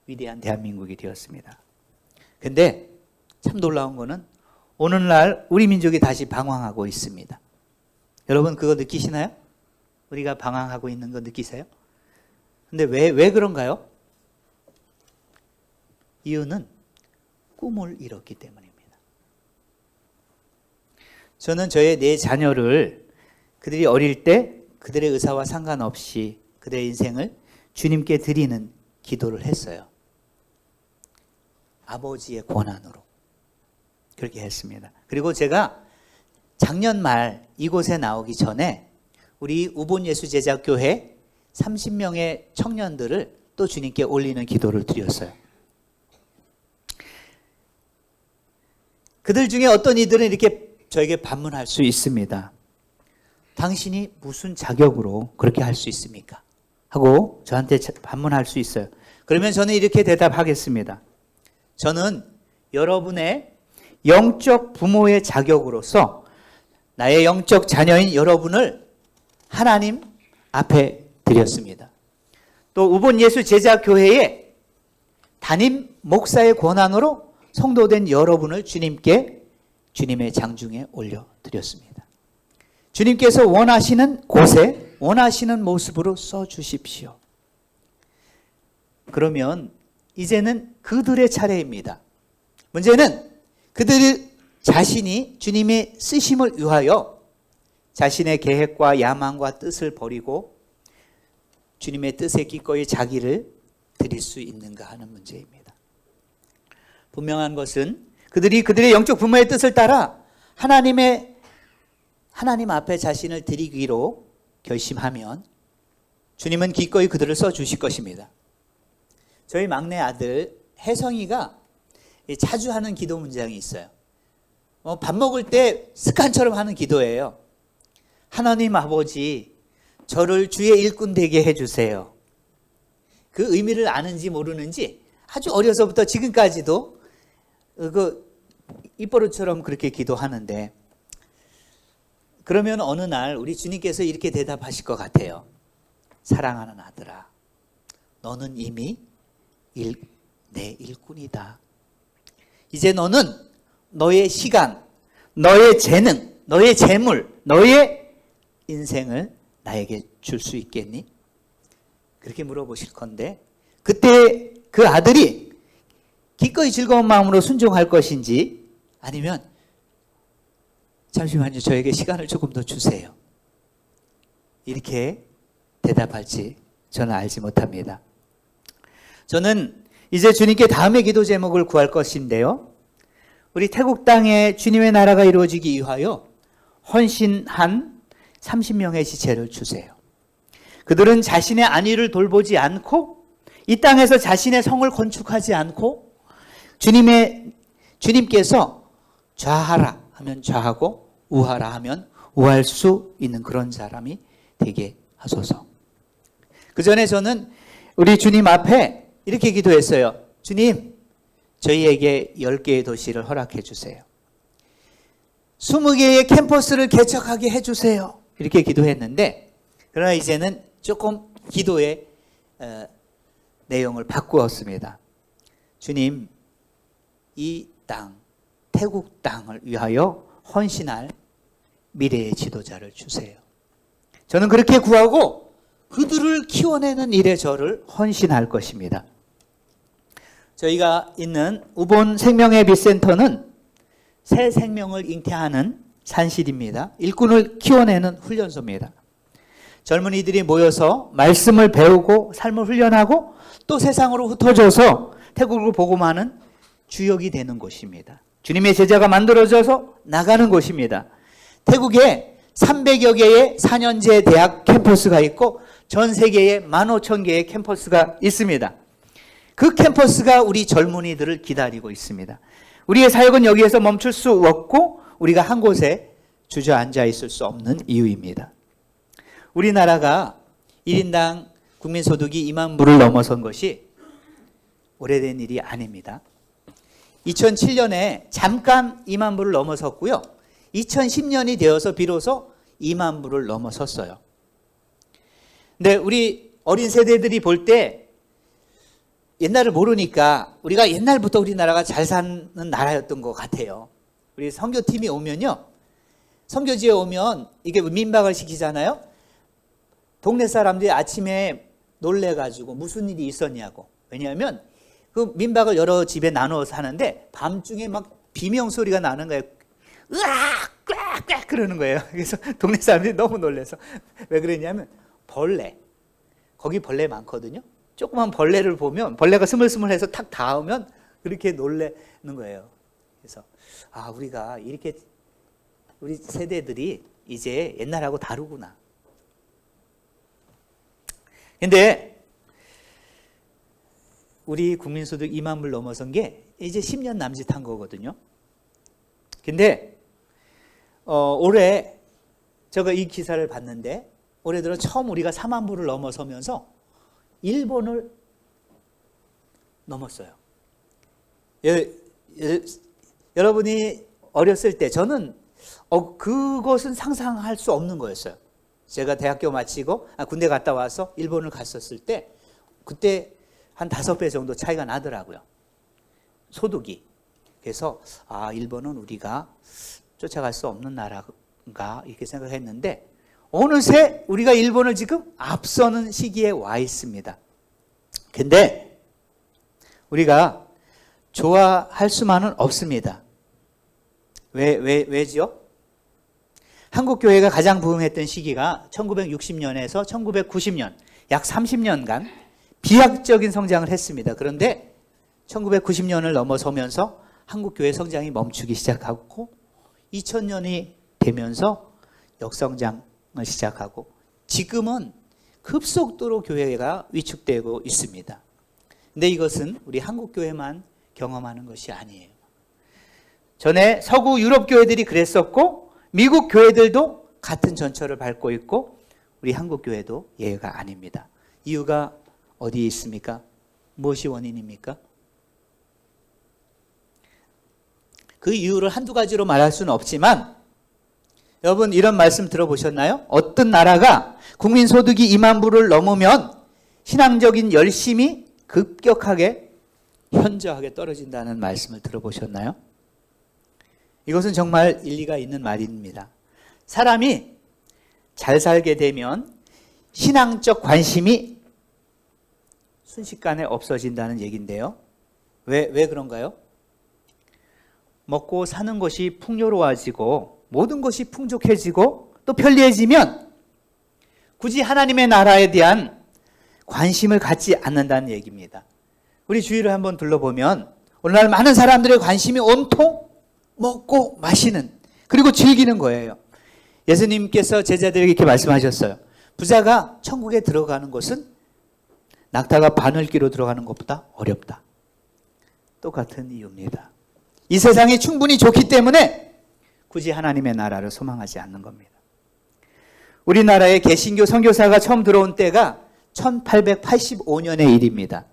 C: 위대한 대한민국이 되었습니다. 근데 참 놀라운 거는 오늘날 우리 민족이 다시 방황하고 있습니다. 여러분 그거 느끼시나요? 우리가 방황하고 있는 거 느끼세요? 근데 왜 그런가요? 이유는 꿈을 잃었기 때문입니다. 저는 저의 네 자녀를 그들이 어릴 때 그들의 의사와 상관없이 그들의 인생을 주님께 드리는 기도를 했어요. 아버지의 권한으로 그렇게 했습니다. 그리고 제가 작년 말 이곳에 나오기 전에 우리 우본예수제자교회 30명의 청년들을 또 주님께 올리는 기도를 드렸어요. 그들 중에 어떤 이들은 이렇게 저에게 반문할 수 있습니다. 당신이 무슨 자격으로 그렇게 할 수 있습니까? 하고 저한테 반문할 수 있어요. 그러면 저는 이렇게 대답하겠습니다. 저는 여러분의 영적 부모의 자격으로서 나의 영적 자녀인 여러분을 하나님 앞에 드렸습니다. 또 우본예수제자교회의 담임 목사의 권한으로 성도된 여러분을 주님께 주님의 장중에 올려드렸습니다. 주님께서 원하시는 곳에 원하시는 모습으로 써주십시오. 그러면 이제는 그들의 차례입니다. 문제는 그들이 자신이 주님의 쓰심을 위하여 자신의 계획과 야망과 뜻을 버리고 주님의 뜻에 기꺼이 자기를 드릴 수 있는가 하는 문제입니다. 분명한 것은 그들의 영적 부모의 뜻을 따라 하나님 앞에 자신을 드리기로 결심하면 주님은 기꺼이 그들을 써주실 것입니다. 저희 막내 아들 혜성이가 자주 하는 기도 문장이 있어요. 밥 먹을 때 습관처럼 하는 기도예요. 하나님 아버지, 저를 주의 일꾼 되게 해주세요. 그 의미를 아는지 모르는지 아주 어려서부터 지금까지도 입버릇처럼 그렇게 기도하는데, 그러면 어느 날 우리 주님께서 이렇게 대답하실 것 같아요. 사랑하는 아들아, 너는 이미 내 일꾼이다. 이제 너는 너의 시간, 너의 재능, 너의 재물, 너의 인생을 나에게 줄 수 있겠니? 그렇게 물어보실 건데, 그때 그 아들이 기꺼이 즐거운 마음으로 순종할 것인지, 아니면 잠시만요, 저에게 시간을 조금 더 주세요, 이렇게 대답할지 저는 알지 못합니다. 저는 이제 주님께 다음의 기도 제목을 구할 것인데요, 우리 태국 땅에 주님의 나라가 이루어지기 위하여 헌신한 30명의 지체를 주세요. 그들은 자신의 안위를 돌보지 않고 이 땅에서 자신의 성을 건축하지 않고 주님께서 좌하라 하면 좌하고 우하라 하면 우할 수 있는 그런 사람이 되게 하소서. 그 전에 저는 우리 주님 앞에 이렇게 기도했어요. 주님, 저희에게 10개의 도시를 허락해 주세요. 20개의 캠퍼스를 개척하게 해주세요. 이렇게 기도했는데, 그러나 이제는 조금 기도의 내용을 바꾸었습니다. 주님, 이 땅, 태국 땅을 위하여 헌신할 미래의 지도자를 주세요. 저는 그렇게 구하고 그들을 키워내는 일에 저를 헌신할 것입니다. 저희가 있는 우본 생명의 빛센터는 새 생명을 잉태하는 산실입니다. 일꾼을 키워내는 훈련소입니다. 젊은이들이 모여서 말씀을 배우고 삶을 훈련하고 또 세상으로 흩어져서 태국을 복음하는 주역이 되는 곳입니다. 주님의 제자가 만들어져서 나가는 곳입니다. 태국에 300여 개의 4년제 대학 캠퍼스가 있고 전 세계에 15,000개의 캠퍼스가 있습니다. 그 캠퍼스가 우리 젊은이들을 기다리고 있습니다. 우리의 사역은 여기에서 멈출 수 없고 우리가 한 곳에 주저앉아 있을 수 없는 이유입니다. 우리나라가 1인당 국민소득이 2만 불을 넘어선 것이 오래된 일이 아닙니다. 2007년에 잠깐 2만 불을 넘어섰고요. 2010년이 되어서 비로소 2만 불을 넘어섰어요. 근데 우리 어린 세대들이 볼 때 옛날을 모르니까 우리가 옛날부터 우리나라가 잘 사는 나라였던 것 같아요. 우리 선교팀이 오면요, 선교지에 오면 이게 민박을 시키잖아요. 동네 사람들이 아침에 놀래가지고 무슨 일이 있었냐고. 왜냐하면 그 민박을 여러 집에 나눠서 하는데 밤중에 막 비명 소리가 나는 거예요. 으악! 꽉! 꽉! 그러는 거예요. 그래서 동네 사람들이 너무 놀래서. 왜 그러냐면 벌레. 거기 벌레 많거든요. 조그만 벌레를 보면 벌레가 스물스물해서 탁 닿으면 그렇게 놀래는 거예요. 그래서 우리가 이렇게 우리 세대들이 이제 옛날하고 다르구나. 근데 우리 국민소득 2만 불 넘어선 게 이제 10년 남짓한 거거든요. 근데 올해 제가 이 기사를 봤는데 올해 들어 처음 우리가 4만 불을 넘어서면서 일본을 넘었어요. 여러분이 어렸을 때 저는 그것은 상상할 수 없는 거였어요. 제가 대학교 마치고 군대 갔다 와서 일본을 갔었을 때 그때 한 5배 정도 차이가 나더라고요. 소득이. 그래서 일본은 우리가 쫓아갈 수 없는 나라인가 이렇게 생각했는데 어느새 우리가 일본을 지금 앞서는 시기에 와 있습니다. 근데 우리가 좋아할 수만은 없습니다. 왜지요? 한국교회가 가장 부흥했던 시기가 1960년에서 1990년, 약 30년간 비약적인 성장을 했습니다. 그런데 1990년을 넘어서면서 한국교회 성장이 멈추기 시작하고 2000년이 되면서 역성장을 시작하고 지금은 급속도로 교회가 위축되고 있습니다. 근데 이것은 우리 한국교회만 경험하는 것이 아니에요. 전에 서구 유럽 교회들이 그랬었고 미국 교회들도 같은 전철을 밟고 있고 우리 한국 교회도 예외가 아닙니다. 이유가 어디에 있습니까? 무엇이 원인입니까? 그 이유를 한두 가지로 말할 수는 없지만 여러분 이런 말씀 들어보셨나요? 어떤 나라가 국민소득이 2만 불을 넘으면 신앙적인 열심이 급격하게 현저하게 떨어진다는 말씀을 들어보셨나요? 이것은 정말 일리가 있는 말입니다. 사람이 잘 살게 되면 신앙적 관심이 순식간에 없어진다는 얘기인데요. 왜 그런가요? 먹고 사는 것이 풍요로워지고 모든 것이 풍족해지고 또 편리해지면 굳이 하나님의 나라에 대한 관심을 갖지 않는다는 얘기입니다. 우리 주위를 한번 둘러보면 오늘날 많은 사람들의 관심이 온통 먹고 마시는 그리고 즐기는 거예요. 예수님께서 제자들에게 이렇게 말씀하셨어요. 부자가 천국에 들어가는 것은 낙타가 바늘기로 들어가는 것보다 어렵다. 똑같은 이유입니다. 이 세상이 충분히 좋기 때문에 굳이 하나님의 나라를 소망하지 않는 겁니다. 우리나라에 개신교 선교사가 처음 들어온 때가 1885년의 일입니다.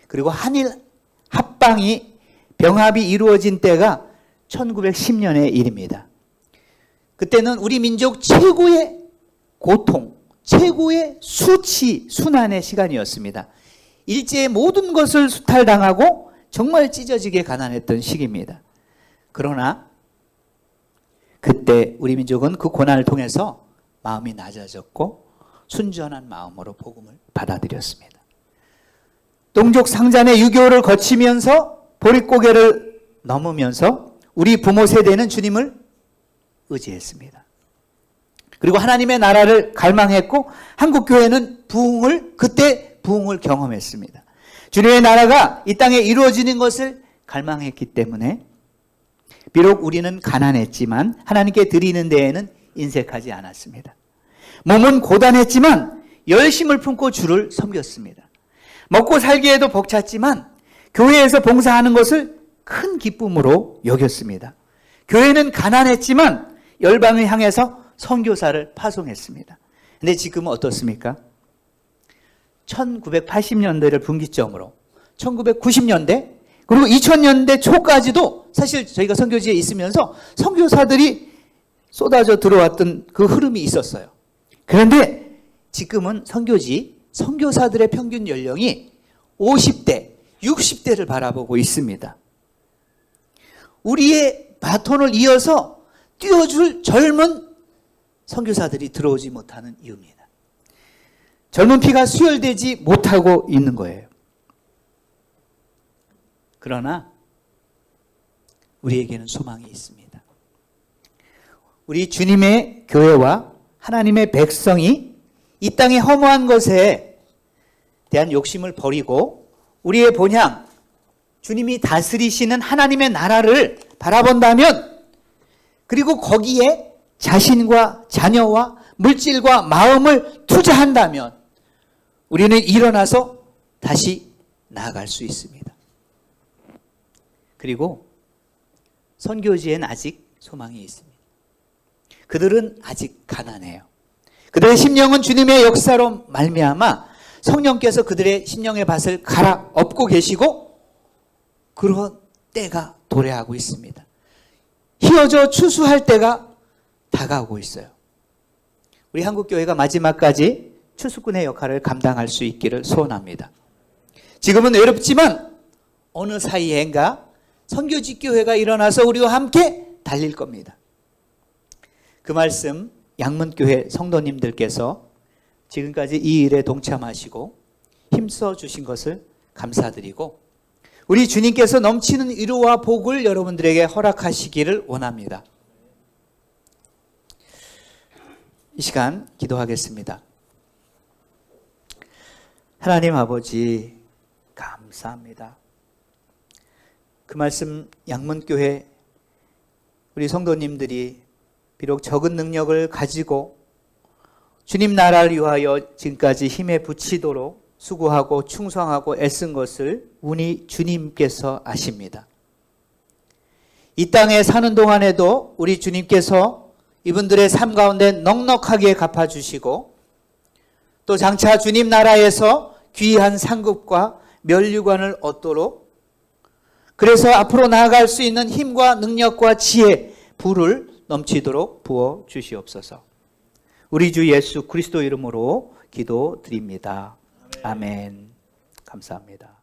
C: 그리고 한일 합방이 병합이 이루어진 때가 1910년의 일입니다. 그때는 우리 민족 최고의 고통, 최고의 수치, 순환의 시간이었습니다. 일제의 모든 것을 수탈당하고 정말 찢어지게 가난했던 시기입니다. 그러나 그때 우리 민족은 그 고난을 통해서 마음이 낮아졌고 순전한 마음으로 복음을 받아들였습니다. 동족 상잔의 유교를 거치면서 보릿고개를 넘으면서 우리 부모 세대는 주님을 의지했습니다. 그리고 하나님의 나라를 갈망했고 한국교회는 그때 부흥을 경험했습니다. 주님의 나라가 이 땅에 이루어지는 것을 갈망했기 때문에 비록 우리는 가난했지만 하나님께 드리는 데에는 인색하지 않았습니다. 몸은 고단했지만 열심을 품고 주를 섬겼습니다. 먹고 살기에도 벅찼지만 교회에서 봉사하는 것을 큰 기쁨으로 여겼습니다. 교회는 가난했지만 열방을 향해서 선교사를 파송했습니다. 근데 지금은 어떻습니까? 1980년대를 분기점으로 1990년대 그리고 2000년대 초까지도 사실 저희가 선교지에 있으면서 선교사들이 쏟아져 들어왔던 그 흐름이 있었어요. 그런데 지금은 선교사들의 평균 연령이 50대, 60대를 바라보고 있습니다. 우리의 바톤을 이어서 띄워줄 젊은 선교사들이 들어오지 못하는 이유입니다. 젊은 피가 수혈되지 못하고 있는 거예요. 그러나 우리에게는 소망이 있습니다. 우리 주님의 교회와 하나님의 백성이 이 땅의 허무한 것에 대한 욕심을 버리고 우리의 본향, 주님이 다스리시는 하나님의 나라를 바라본다면 그리고 거기에 자신과 자녀와 물질과 마음을 투자한다면 우리는 일어나서 다시 나아갈 수 있습니다. 그리고 선교지에는 아직 소망이 있습니다. 그들은 아직 가난해요. 그들의 심령은 주님의 역사로 말미암아 성령께서 그들의 심령의 밭을 갈아엎고 계시고 그런 때가 도래하고 있습니다. 휘어져 추수할 때가 다가오고 있어요. 우리 한국교회가 마지막까지 추수꾼의 역할을 감당할 수 있기를 소원합니다. 지금은 외롭지만 어느 사이엔가 선교지 교회가 일어나서 우리와 함께 달릴 겁니다. 그 말씀 양문교회 성도님들께서 지금까지 이 일에 동참하시고 힘써 주신 것을 감사드리고 우리 주님께서 넘치는 위로와 복을 여러분들에게 허락하시기를 원합니다. 이 시간 기도하겠습니다. 하나님 아버지, 감사합니다. 그 말씀 양문교회 우리 성도님들이 비록 적은 능력을 가지고 주님 나라를 위하여 지금까지 힘에 부치도록 수고하고 충성하고 애쓴 것을 우리 주님께서 아십니다. 이 땅에 사는 동안에도 우리 주님께서 이분들의 삶 가운데 넉넉하게 갚아주시고 또 장차 주님 나라에서 귀한 상급과 면류관을 얻도록, 그래서 앞으로 나아갈 수 있는 힘과 능력과 지혜, 부를 넘치도록 부어 주시옵소서. 우리 주 예수 그리스도 이름으로 기도드립니다. 아멘. 감사합니다.